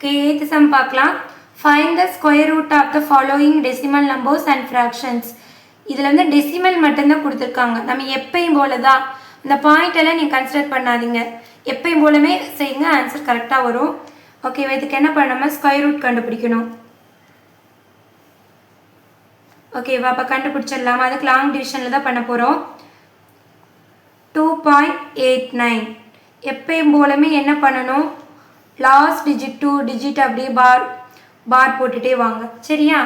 Okay, 8th sum பார்க்கலாம். Find the square root of the following decimal numbers and fractions. இதில் வந்து decimal மட்டும்தான் கொடுத்துருக்காங்க. நம்ம எப்பயும் போல தான் இந்த பாயிண்ட் எல்லாம் நீங்கள் கன்சிடர் பண்ணாதீங்க. எப்பயும் போலவே செய்யுங்க, ஆன்சர் கரெக்டாக வரும். ஓகேவா, இதுக்கு என்ன பண்ணணும், ஸ்கொயர் ரூட் கண்டுபிடிக்கணும். ஓகேவா, அப்போ கண்டுபிடிச்சிடலாமா? அதுக்கு லாங் டிவிஷனில் தான் பண்ண போகிறோம். 2.89. எப்பயும் போலமே என்ன பண்ணணும், லாஸ்ட் டிஜிட் 2 டிஜிட் அப்படியே பார் போட்டுட்டே வாங்க. சரியா,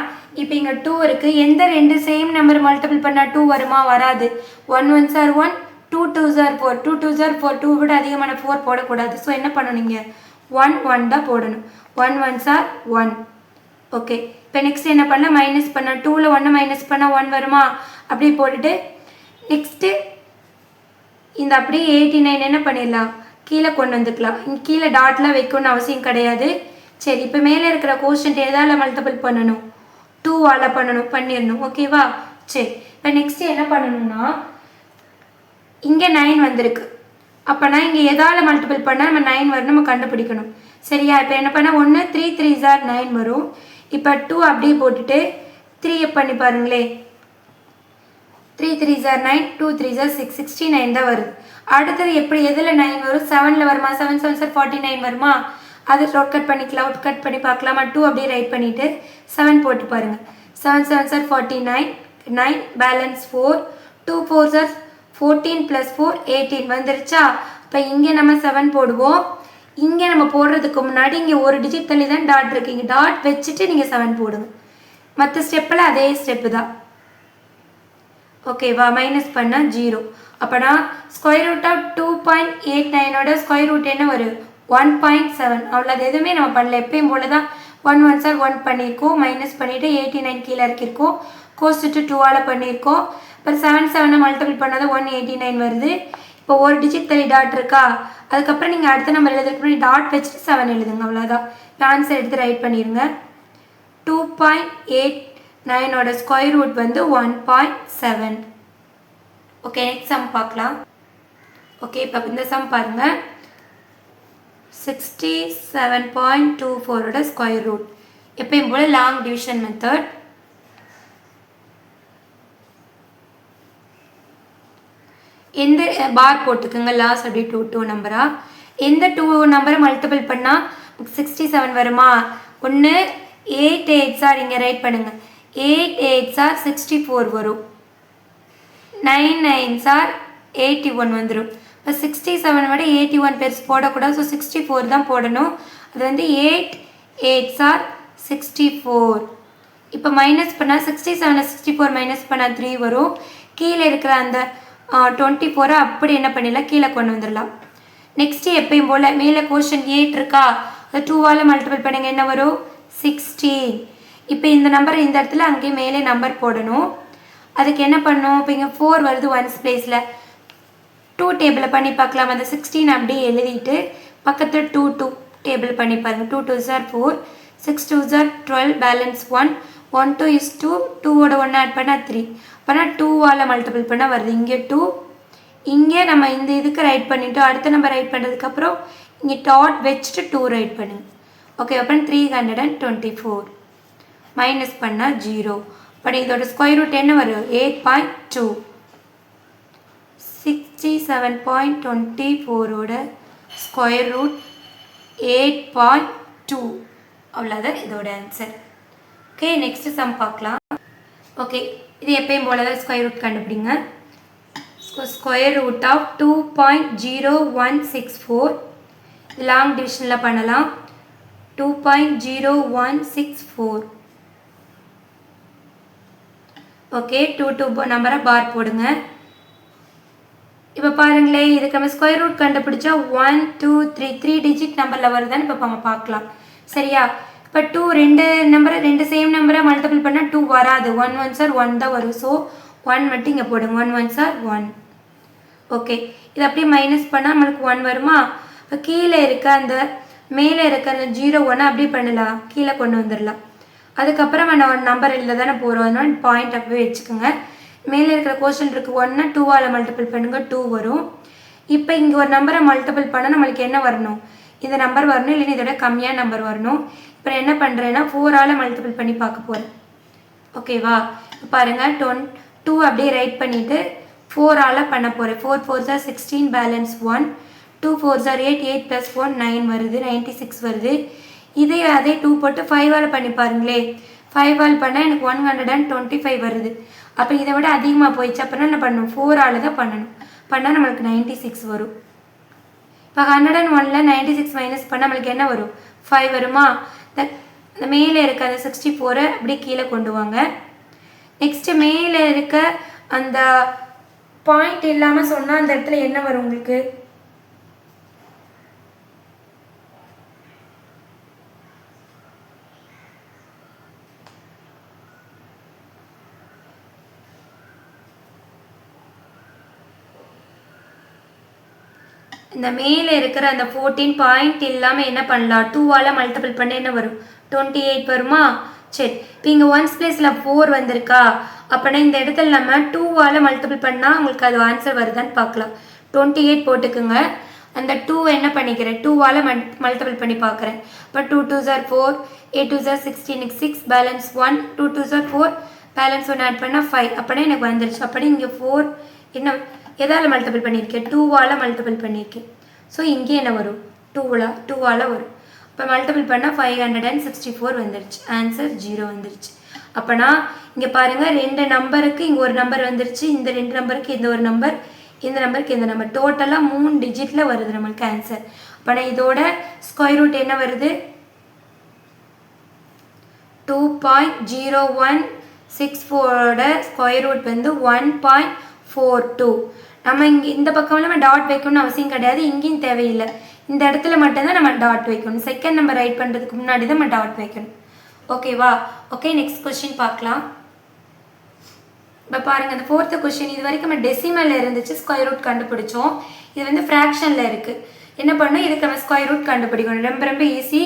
இப்போ இங்கே 2 இருக்குது. எந்த ரெண்டு சேம் நம்பர் மல்டிபிள் பண்ணால் 2 வருமா? வராது. 1 1s are 1, 2 2s are 4, 2 2s are 4, 2 விட அதிகமான 4 போடக்கூடாது. ஸோ என்ன பண்ணணுங்க, 1 1 தான் போடணும். 1 1s are 1. ஓகே, இப்போ நெக்ஸ்ட் என்ன பண்ணலாம், மைனஸ் பண்ணால் 2ல் 1 மைனஸ் பண்ணால் 1 வருமா? அப்படி போட்டுட்டு நெக்ஸ்ட்டு இந்த அப்படியே 89 என்ன பண்ணிடலாம், கீழே கொண்டு வந்துக்கலாம். கீழே டாட்லாம் வைக்கணும்னு அவசியம் கிடையாது. சரி, இப்போ மேலே இருக்கிற கோஷன்ட் எதால் மல்டிபிள் பண்ணணும், 2ஆல் பண்ணணும், பண்ணிடணும். ஓகேவா, சரி. இப்போ நெக்ஸ்ட்டு என்ன பண்ணணும்னா, இங்கே 9 வந்திருக்கு. அப்போனா இங்கே எதால் மல்டிபிள் பண்ணால் நம்ம 9 வரும் நம்ம கண்டுபிடிக்கணும். சரியா, இப்போ என்ன பண்ணால் 1 3 3s are 9 வரும். இப்போ 2 அப்படியே போட்டுட்டு 3 பண்ணி பாருங்களே, 3 3s are 9, 2 3s are 6, 69 தான் வருது. அடுத்தது எப்படி எதில் 9 வரும், 7ல் வருமா? 7 7s are 49 வருமா? அது ஷார்ட் கட் பண்ணிக்கலாம், அவுட் கட் பண்ணி பார்க்கலாமா? 2 அப்படியே ரைட் பண்ணிவிட்டு 7 போட்டு பாருங்கள். 7 7s are 49, 9 balance 4, 2 4s are 14 + 4 18 வந்துருச்சா? இப்போ இங்கே நம்ம 7 போடுவோம். இங்கே நம்ம போடுறதுக்கு முன்னாடி இங்கே ஒரு டிஜிட் தள்ளி தான் டாட் இருக்கு, இங்கே டாட் வச்சுட்டு நீங்கள் 7 போடுங்க. மற்ற ஸ்டெப்பில் அதே ஸ்டெப்பு தான். ஓகேவா, மைனஸ் பண்ணால் 0. அப்போனா ஸ்கொயர் ரூட் ஆஃப் 2.89ஓட ஸ்கொயர் ரூட் என்ன வரும், 1.7. அவ்வளோ, அது எதுவுமே நம்ம பண்ணல, எப்பயும் போல தான் 1 1s are 1 பண்ணியிருக்கோம், மைனஸ் பண்ணிவிட்டு 89 கீழே இறக்கியிருக்கோம், கோஸ்ட்டு 2ஆல் பண்ணியிருக்கோம். அப்புறம் 7 7 மல்டிபிள் பண்ணாத 189 வருது. இப்போ ஒரு டிஜிட் தள்ளி டாட் இருக்கா, அதுக்கப்புறம் நீங்கள் அடுத்த நம்பர் எழுதுறதுக்கு முன்னாடி டாட் வச்சுட்டு 7 எழுதுங்க. அவ்வளோதான், ஆன்சர் எடுத்து ரைட் பண்ணிடுங்க. 2.89ஓட ஸ்கொயர் ரூட் வந்து 1.7. ஓகே, நெக்ஸ்ட் சம் பார்க்கலாம். ஓகே, இப்போ இந்த சம் பாருங்கள். 67.24ஓட ஸ்கொயர் ரூட் எப்பயும் போல லாங் டிவிஷன் மெத்தட். எந்த பார் போட்டுக்குங்க, லாஸ்ட் அப்படி 2 2 நம்பரா, எந்த 2 நம்பரை மல்டிபிள் பண்ணால் 67 வருமா? 1 8 8s are இங்கே ரைட் பண்ணுங்கள், 8 8s are 64 வரும், 9 9s are 81 வந்துடும். இப்போ 67 விட 81 பெருசு போடக்கூடாது, ஸோ 64 தான் போடணும். அது வந்து 8 8s are 64. இப்போ மைனஸ் பண்ணால் 67 64 மைனஸ் பண்ணால் 3 வரும். கீழே இருக்கிற அந்த 24 அப்படி என்ன பண்ணிடலாம், கீழே கொண்டு வந்துடலாம். நெக்ஸ்ட்டு எப்பயும் போல் மேலே கோஷன் 8 இருக்கா, அது 2ஆல் மல்டிபிள் பண்ணுங்க, என்ன வரும், 16. இப்போ இந்த நம்பர் இந்த இடத்துல அங்கேயே மேலே நம்பர் போடணும். அதுக்கு என்ன பண்ணணும், இப்போ இங்கே 4 வருது 1s பிளேஸில், 2 டேபிளில் பண்ணி பார்க்கலாம். அந்த 16 அப்படியே எழுதிட்டு பக்கத்தில் 2 2 டேபிள் பண்ணி பாருங்கள். 2 2s are 4, 6 2s are 12, balance 1, 1 2 is 2, 2ஓட 1 ஆட் பண்ணால் 3. அப்போனா 2ஆல் மல்டிபிள் பண்ணால் வருது. இங்கே 2, இங்கே நம்ம இந்த இதுக்கு ரைட் பண்ணிவிட்டோம். அடுத்த நம்பர் ரைட் பண்ணுறதுக்கப்புறம் இங்கே டாட் வச்சுட்டு 2 ரைட் பண்ணுங்க. ஓகே, அப்புறம் 324 மைனஸ் பண்ணால் 0. பட் இதோட ஸ்கொயர் ரூட் என்ன வரும், 8.2. 67.24ஓட ஸ்கொயர் ரூட் 8.2. அவ்வளோதான் இதோட ஆன்சர். ஓகே, நெக்ஸ்ட் சம் பார்க்கலாம். ஓகே, இது எப்பயும் போல தான் ஸ்கொயர் ரூட் கண்டுபிடிங்க. ஸ்கொயர் ரூட் ஆஃப் 2.0164 லாங் டிவிஷனில் பண்ணலாம். 2.0164. ஓகே, 2 2 நம்பரை பார் போடுங்க. இப்போ பாருங்களேன், இதுக்கு நம்ம ஸ்கொயர் ரூட் கண்டுபிடிச்சா 1 2 3 3 டிஜிட் நம்பரில் வருதான்னு இப்போ நம்ம பார்க்கலாம். சரியா, இப்போ 2 ரெண்டு சேம் நம்பரை மல்டிபிள் பண்ணால் 2 வராது, 1 1s are 1 தான் வரும். ஸோ 1 மட்டும் இங்கே போடுங்க, 1 1s are 1. ஓகே, இது அப்படியே மைனஸ் பண்ணால் நம்மளுக்கு 1 வருமா? இப்போ கீழே இருக்க அந்த மேலே இருக்க அந்த 0 1 அப்படியே பண்ணலாம், கீழே கொண்டு வந்துடலாம். அதுக்கப்புறம் நம்ம ஒரு நம்பர் எழுத தானே போகிறோம், அதனால பாயிண்ட் அப்படியே வச்சுக்கோங்க. மேலே இருக்கிற கோஷன் இருக்குது, 1 2ஆல் மல்டிபிள் பண்ணுங்க, 2 வரும். இப்போ இங்கே ஒரு நம்பரை மல்டிபிள் பண்ணால் நம்மளுக்கு என்ன வரணும், இந்த நம்பர் வரணும், இல்லைன்னா இதோட கம்மியான நம்பர் வரணும். இப்போ என்ன பண்ணுறேன்னா 4ஆல் மல்டிபிள் பண்ணி பார்க்க போகிறேன். ஓகேவா? பாருங்கள் 2 அப்படியே ரைட் பண்ணிவிட்டு 4ஆல் பண்ண போகிறேன். 4 4s are 16, balance 1. 2 4s are 8, 8 + 1 9 வருது, 96 வருது. இதே அதே 2 போட்டு 5ஆல் பண்ணி பாருங்களே. 5ஆல் பண்ணால் எனக்கு 125 வருது. அப்போ இதை விட அதிகமாக போயிடுச்சு. அப்படின்னா என்ன பண்ணணும்? 4ஆல் தான் பண்ணணும். பண்ணால் நம்மளுக்கு 96 வரும். இப்போ 101ல் 96 மைனஸ் பண்ணால் நம்மளுக்கு என்ன வரும்? 5 வருமா? இந்த மேலே இருக்க அந்த 64 அப்படியே கீழே கொண்டு வாங்க. நெக்ஸ்ட்டு மேலே இருக்க அந்த பாயிண்ட் இல்லாமல் சொன்னால் அந்த இடத்துல என்ன வரும் உங்களுக்கு? இந்த மேலே இருக்கிற அந்த 14 பாயிண்ட் இல்லாமல் என்ன பண்ணலாம்? 2ஆல் மல்டிபிள் பண்ண என்ன வரும்? 28 வருமா? சரி, இப்போ இங்கே 1s பிளேஸில் 4 வந்திருக்கா? அப்படின்னா இந்த இடத்துல நம்ம 2ஆல் மல்டிபிள் பண்ணால் உங்களுக்கு அது ஆன்சர் வருதான்னு பார்க்கலாம். 28 போட்டுக்குங்க. அந்த 2 என்ன பண்ணிக்கிறேன்? 2ஆல் மல்டிபிள் பண்ணி பார்க்குறேன். இப்போ 2 2s are 4, 8 2s are 16, 6 balance 1, 2 2s are 4, balance 1 add பண்ணால் 5. அப்படின்னா எனக்கு வந்துருச்சு. அப்படி இங்கே 4 என்ன எதால் மல்டிபிள் பண்ணியிருக்கேன்? 2ஆல் மல்டிபிள் பண்ணியிருக்கேன். ஸோ இங்கே என்ன வரும்? 2ஆல் வரும். இப்போ மல்டிபிள் பண்ணால் 564 வந்துருச்சு. ஆன்சர் 0 வந்துருச்சு. அப்போனா இங்கே பாருங்கள், 2 நம்பருக்கு இங்கே ஒரு நம்பர் வந்துருச்சு, இந்த 2 நம்பருக்கு இந்த ஒரு நம்பர், இந்த நம்பருக்கு இந்த நம்பர், டோட்டலாக 3 டிஜிட்டில் வருது நம்மளுக்கு ஆன்சர். அப்போனா இதோட ஸ்கொயர் ரூட் என்ன வருது? 2.0164 ஸ்கொயர் ரூட் வந்து 1.42. நம்ம இங்கே இந்த பக்கம் நம்ம டாட் வைக்கணும்னு அவசியம் கிடையாது, இங்கேயும் தேவையில்லை. இந்த இடத்துல மட்டும்தான் நம்ம டாட் வைக்கணும். செகண்ட் நம்பர் ரைட் பண்ணுறதுக்கு முன்னாடி தான் நம்ம டாட் வைக்கணும். ஓகேவா? ஓகே, நெக்ஸ்ட் கொஸ்டின் பார்க்கலாம். இப்போ பாருங்கள், அந்த 4th கொஸ்டின் இது வரைக்கும் நம்ம டெசிமலில் இருந்துச்சு, ஸ்கொயர் ரூட் கண்டுபிடிச்சோம். இது வந்து ஃப்ராக்ஷனில் இருக்குது. என்ன பண்ணணும்? இதுக்கு நம்ம ஸ்கொயர் ரூட் கண்டுபிடிக்கணும். ரொம்ப ரொம்ப ஈஸி.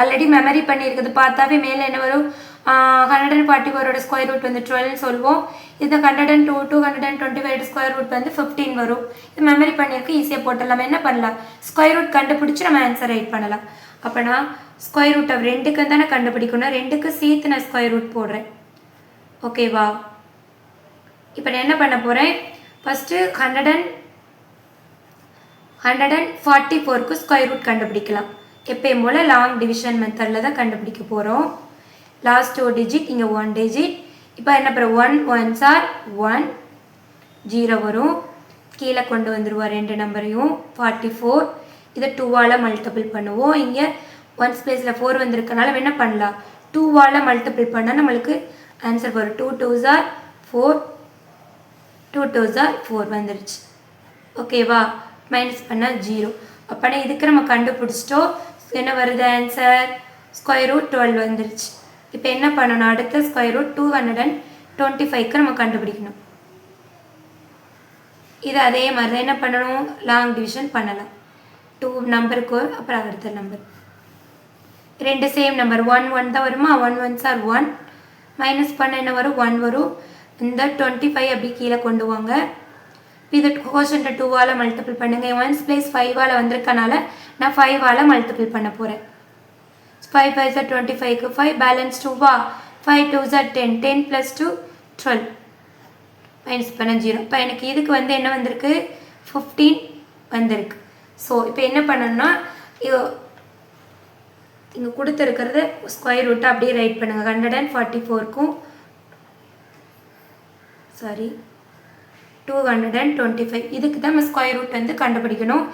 ஆல்ரெடி மெமரி பண்ணியிருக்குது. பார்த்தாவே மேலே என்ன வரும்? 144 ஸ்கொயர் ரூட் வந்து 12 சொல்லுவோம். இந்த 102 225 ஸ்கொயர் ரூட் வந்து 15 வரும். இது மெமரி பண்ணியிருக்கு, ஈஸியாக போட்டுடலாம். என்ன பண்ணலாம்? ஸ்கொயர் ரூட் கண்டுபிடிச்சி நம்ம ஆன்சர் ரைட் பண்ணலாம். அப்போ நான் ஸ்கொயர் ரூட் ஆஃப் 2க்கு தானே கண்டுபிடிக்கணும். 2க்கு சேர்த்து நான் ஸ்கொயர் ரூட் போடுறேன். ஓகேவா? இப்போ நான் என்ன பண்ண போகிறேன்? ஃபஸ்ட்டு 144க்கு ஸ்கொயர் ரூட் கண்டுபிடிக்கலாம். எப்பயும் போல் லாங் டிவிஷன் மெத்தடில் தான் கண்டுபிடிக்க போகிறோம். லாஸ்ட் 2 டிஜிட், இங்கே 1 டிஜிட். இப்போ என்ன பண்ணுறோம்? 1 1s are 1, 0 வரும். கீழே கொண்டு வந்துடுவோம் 2 நம்பரையும். 44 இதை 2ஆல் மல்டிபிள் பண்ணுவோம். இங்கே 1s பிளேஸில் 4 வந்திருக்கனால என்ன பண்ணலாம்? 2ஆல் மல்டிபிள் பண்ணால் நம்மளுக்கு ஆன்சர் வரும். 2 2s are 4, 2 2s are 4 வந்துருச்சு. ஓகேவா? மைனஸ் பண்ணால் 0. அப்போனா இதுக்கு நம்ம கண்டுபிடிச்சிட்டோம். என்ன வருது ஆன்சர்? ஸ்கொயர் ரூட் 12 வந்துருச்சு. இப்போ என்ன பண்ணணும்? அடுத்த ஸ்கொயர் ரூட் 225க்கு நம்ம கண்டுபிடிக்கணும். இது அதே மாதிரி தான் என்ன பண்ணணும்? லாங் டிவிஷன் பண்ணலாம். 2 நம்பருக்கு அப்புறம் அடுத்த நம்பர் 2 சேம் நம்பர் 1 1 தான் வருமா? 1 1s are 1. மைனஸ் பண்ண என்ன வரும்? 1 வரும். இந்த 25 அப்படி கீழே கொண்டு வாங்க. இது கோஷன்ட்டை 2ஆல் மல்டிபிள் பண்ணுங்கள். 1s பிளேஸ் 5ஆல் வந்திருக்கனால நான் 5ஆல் மல்டிபிள் பண்ண போகிறேன். 5 5s are 25க்கு 5 பேலன்ஸ் 2வா? 5 2s are 10, 10 + 2 12. மைனஸ் பண்ண 0. இப்போ எனக்கு இதுக்கு வந்து என்ன வந்திருக்கு? 15 வந்திருக்கு. ஸோ இப்போ என்ன பண்ணணும்னா, இங்கே கொடுத்துருக்கிறத ஸ்கொயர் ரூட்டை அப்படியே ரைட் பண்ணுங்கள். 144க்கும் 225 இதுக்கு தான் நம்ம ஸ்கொயர் ரூட் வந்து கண்டுபிடிக்கணும்.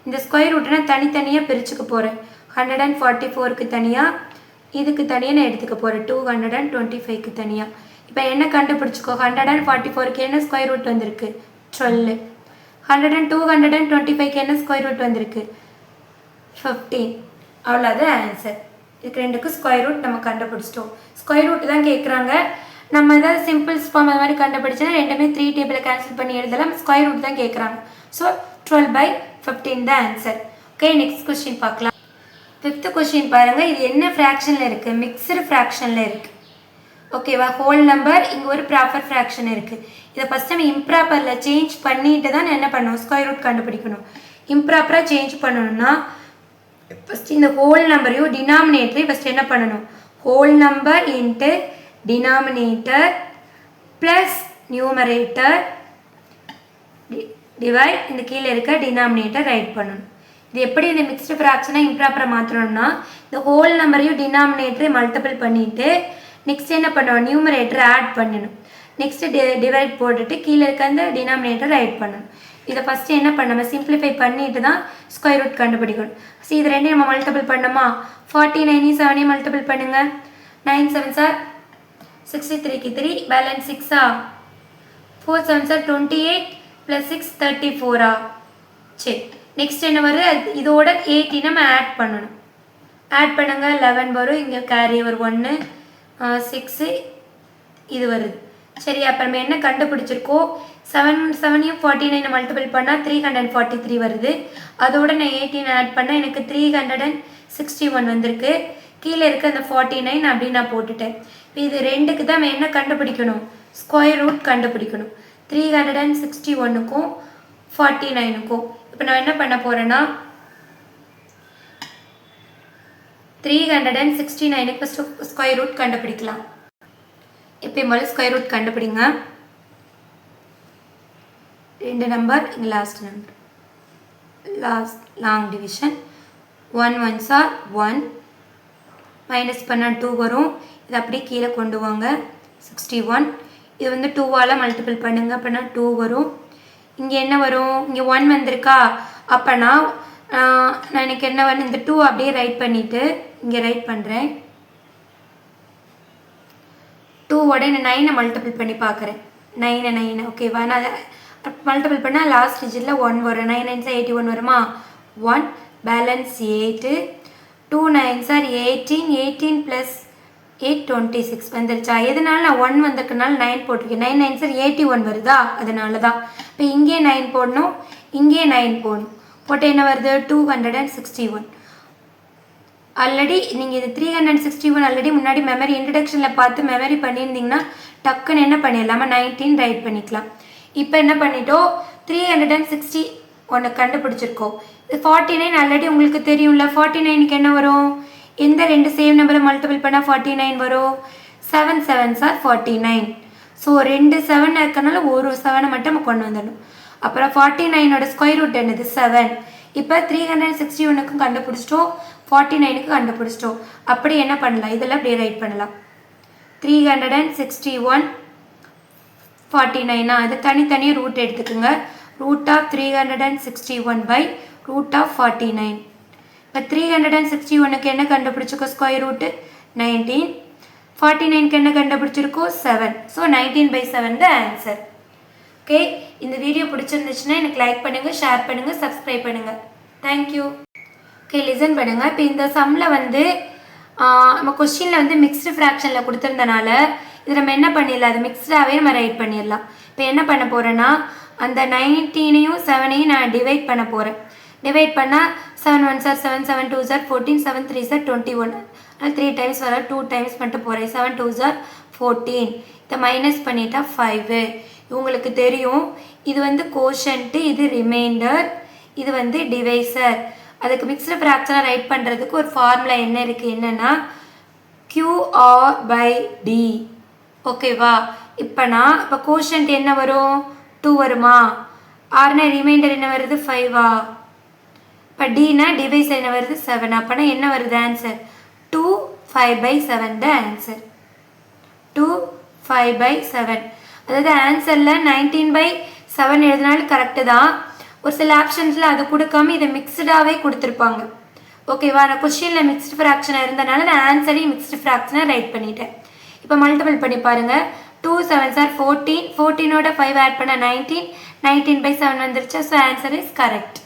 இந்த ஸ்கொயர் ரூட்டை நான் தனித்தனியாக பிரிச்சுக்க போகிறேன். 144க்கு தனியாக, இதுக்கு தனியாக நான் எடுத்துக்க போகிறேன். 225க்கு தனியாக. இப்போ என்ன கண்டுபிடிச்சிக்கோ? 144க்கு என்ன ஸ்கொயர் ரூட் வந்திருக்கு? 12. 225க்கு என்ன ஸ்கொயர் ரூட் வந்திருக்கு? 15. அவ்வளோதான் ஆன்சர். இதுக்கு 2க்கு ஸ்கொயர் ரூட் நம்ம கண்டுபிடிச்சிட்டோம். ஸ்கொயர் ரூட் தான் கேட்குறாங்க. நம்ம ஏதாவது சிம்பிள்ஸ் ஃபார்ம் அது மாதிரி கண்டுபிடிச்சா ரெண்டுமே 3 டேபிளை கேன்சல் பண்ணி எழுதலாம். ஸ்கொயர் ரூட் தான் கேட்குறாங்க. ஸோ 12/15 தான் ஆன்சர். ஓகே, நெக்ஸ்ட் கொஸ்டின் பார்க்கலாம். 5th கொஸ்டின் பாருங்கள். இது என்ன ஃப்ராக்ஷனில் இருக்குது? மிக்சடு ஃப்ராக்ஷனில் இருக்குது. ஓகேவா? ஹோல் நம்பர், இங்கே ஒரு ப்ராப்பர் ஃப்ராக்ஷன் இருக்குது. இதை ஃபஸ்ட் நம்ம இம்ப்ராப்பரில் சேஞ்ச் பண்ணிட்டு தான் என்ன பண்ணணும்? ஸ்கொயர் ரூட் கண்டுபிடிக்கணும். இம்ப்ராப்பராக சேஞ்ச் பண்ணணும்னா ஃபஸ்ட்டு இந்த ஹோல் நம்பரையும் டினாமினேட்டரையும் ஃபஸ்ட்டு என்ன பண்ணணும், whole number into denominator plus numerator divide இந்த கீழே இருக்க டினாமினேட்டர் ரைட் பண்ணணும். இது எப்படி இந்த மிக்ஸ்டு ஃப்ராக்ஷனாக இம்ப்ராப்பராக மாற்றணும்னா, இந்த ஹோல் நம்பரையும் டினாமினேட்டரையும் மல்டிபிள் பண்ணிவிட்டு நெக்ஸ்ட் என்ன பண்ணணும், நியூமரேட்டர் ஆட் பண்ணணும். நெக்ஸ்ட்டு டிவைட் போட்டுட்டு கீழே இருக்க அந்த டினாமினேட்டர் ரைட் பண்ணணும். இதை ஃபஸ்ட்டு என்ன பண்ணணும், சிம்பிளிஃபை பண்ணிட்டு தான் ஸ்கொயர் ரூட் கண்டுபிடிக்கணும். சரி, இது ரெண்டையும் நம்ம மல்டிபிள் பண்ணோமா, 49 7 மல்டிபிள் பண்ணுங்கள். 9 7 சார் 63க்கு 3 பேலன்ஸ் 6 4 7 சார் 28 + 6 34 சரி, நெக்ஸ்ட் என்ன வருது, இதோட 80 நம்ம ஆட் பண்ணணும். ஆட் பண்ணுங்க 11 வரும், இங்கே கேரி ஒரு 1 6 இது வருது. சரி, அப்புறமே என்ன கண்டுபிடிச்சிருக்கோம், 7 7 49 மல்டிபிள் பண்ணால் 343 வருது. அதோட நான் 18 ஆட் பண்ணால் எனக்கு 361 வந்திருக்கு. கீழே இருக்க அந்த 49 அப்படின்னு நான் போட்டுட்டேன். இப்போ இது ரெண்டுக்கு தான் நம்ம என்ன கண்டுபிடிக்கணும், ஸ்கொயர் ரூட் கண்டுபிடிக்கணும். 361க்கும் 49க்கும் இப்போ நான் என்ன பண்ண போகிறேன்னா 369க்கு ஃபஸ்ட்டு ஸ்கொயர் ரூட் கண்டுபிடிக்கலாம். எப்பயும் போல ஸ்கொயர் ரூட் கண்டுபிடிங்க. ரெண்டு நம்பர், இங்கே last number, last long division 1 1s are 1 minus பண்ணால் 2 வரும். இது அப்படியே கீழே கொண்டு வாங்க 61. இது வந்து 2வால் மல்டிபிள் பண்ணுங்க, அப்படின்னா 2 வரும். இங்கே என்ன வரும், இங்கே 1 வந்திருக்கா, அப்போனா நான் எனக்கு என்ன வரும், இந்த 2 அப்படியே ரைட் பண்ணிவிட்டு இங்கே ரைட் பண்ணுறேன். 2ஓட நான் 9 மல்டிபிள் பண்ணி பார்க்குறேன். 9 ஓகேவா, நான் அதை மல்டிபிள் பண்ணால் லாஸ்ட் டிஜிட்டில் 1 வரும். 9 9s 81 வருமா, 1 பேலன்ஸ் 8 2 9s 18 18 + 8 26 வந்துருச்சா. எதனால நான் 1 வந்திருக்கனால 9 போட்டிருக்கேன். 9 9s 81 வருதா, அதனால தான். இப்போ இங்கே 9 போடணும், இங்கே 9 போடணும். போட்டு என்ன வருது, 261. ஆல்ரெடி நீங்கள் இது 361 ஆல்ரெடி முன்னாடி மெமரி இன்ட்ரடக்ஷனில் பார்த்து மெமரி பண்ணியிருந்தீங்கன்னா டக்குன்னு என்ன பண்ணிடலாமா 19 ரைட் பண்ணிக்கலாம். இப்போ என்ன பண்ணிட்டோம், 361 கண்டுபிடிச்சிருக்கோம். இது 49 ஆல்ரெடி உங்களுக்கு தெரியும்ல. 49க்கு என்ன வரும், எந்த ரெண்டு சேம் நம்பரை மல்டிபிள் பண்ணால் 49 வரும், 7 7s are 49. ஸோ 2 7 இருக்கனால ஒரு 7 மட்டும் நம்ம கொண்டு வந்துடணும். அப்புறம் 49ஓட ஸ்கொயர் ரூட் என்னது 7. இப்போ 361க்கும் கண்டுபிடிச்சிட்டோம், 49க்கு கண்டுபிடிச்சிட்டோம். அப்படி என்ன பண்ணலாம், இதெல்லாம் அப்படியே ரைட் பண்ணலாம். 361 49 அது தனித்தனியாக ரூட் எடுத்துக்கோங்க. √361/√49. இப்போ 361க்கு என்ன கண்டுபிடிச்சிருக்கோம், ஸ்கொயர் ரூட்டு 19. 49க்கு என்ன கண்டுபிடிச்சிருக்கோம் 7. ஸோ 19/7 தான் ஆன்சர். ஓகே, இந்த வீடியோ பிடிச்சிருந்துச்சுன்னா எனக்கு லைக் பண்ணுங்கள், ஷேர் பண்ணுங்கள், சப்ஸ்கிரைப் பண்ணுங்கள். தேங்க்யூ. ஓகே, லிசன் பண்ணுங்கள். இப்போ இந்த சம்மில் வந்து நம்ம கொஸ்டினில் வந்து மிக்ஸ்டு ஃப்ராக்ஷனில் கொடுத்துருந்தனால இது நம்ம என்ன பண்ணிடலாம், அது மிக்ஸ்டாகவே நம்ம ரைட் பண்ணிடலாம். இப்போ என்ன பண்ண போகிறேன்னா அந்த 19ஐயும் 7ஐயும் நான் டிவைட் பண்ண போகிறேன். டிவைட் பண்ணால் 7 1s are 7 7 2s are 14 7 3s are 21. அதனால் 3 டைம்ஸ் வர 2 டைம்ஸ் மட்டும் போகிறேன். 7 2s are 14. இதை மைனஸ் பண்ணிட்டா 5. உங்களுக்கு தெரியும் இது வந்து கோஷன்ட்டு, இது ரிமைண்டர், இது வந்து டிவைசர். அதுக்கு மிக்ஸ்டு ஃப்ராக்ஷனை ரைட் பண்ணுறதுக்கு ஒரு ஃபார்முலா என்ன இருக்குது, என்னென்னா QR/D. ஓகேவா. இப்போ கோஷன்ட் என்ன வரும் 2 வருமா, ஆர்னா ரிமைண்டர் என்ன வருது 5. இப்போ டினா டிவைசர் என்ன வருது 7. அப்போனா என்ன வருது ஆன்சர் 2 5/7 தான் ஆன்சர். 2 5/7. அதாவது ஆன்சரில் 19/7 எழுதினாலும் கரெக்டு தான். ஒரு சில ஆப்ஷன்ஸில் அது கொடுக்காம இதை மிக்ஸ்டாகவே கொடுத்துருப்பாங்க. ஓகேவா, நான் கொஸ்டினில் மிக்ஸ்டு ஃப்ராக்ஷனாக இருந்தனால நான் ஆன்சரையும் மிக்ஸ்டு ஃப்ராக்ஷனாக ரைட் பண்ணிட்டேன். இப்போ மல்டிபிள் பண்ணி பாருங்கள். 2 7s are 14. 14ஓட 5 ஆட் பண்ண 19. 19/7 வந்துருச்சு. So answer is correct.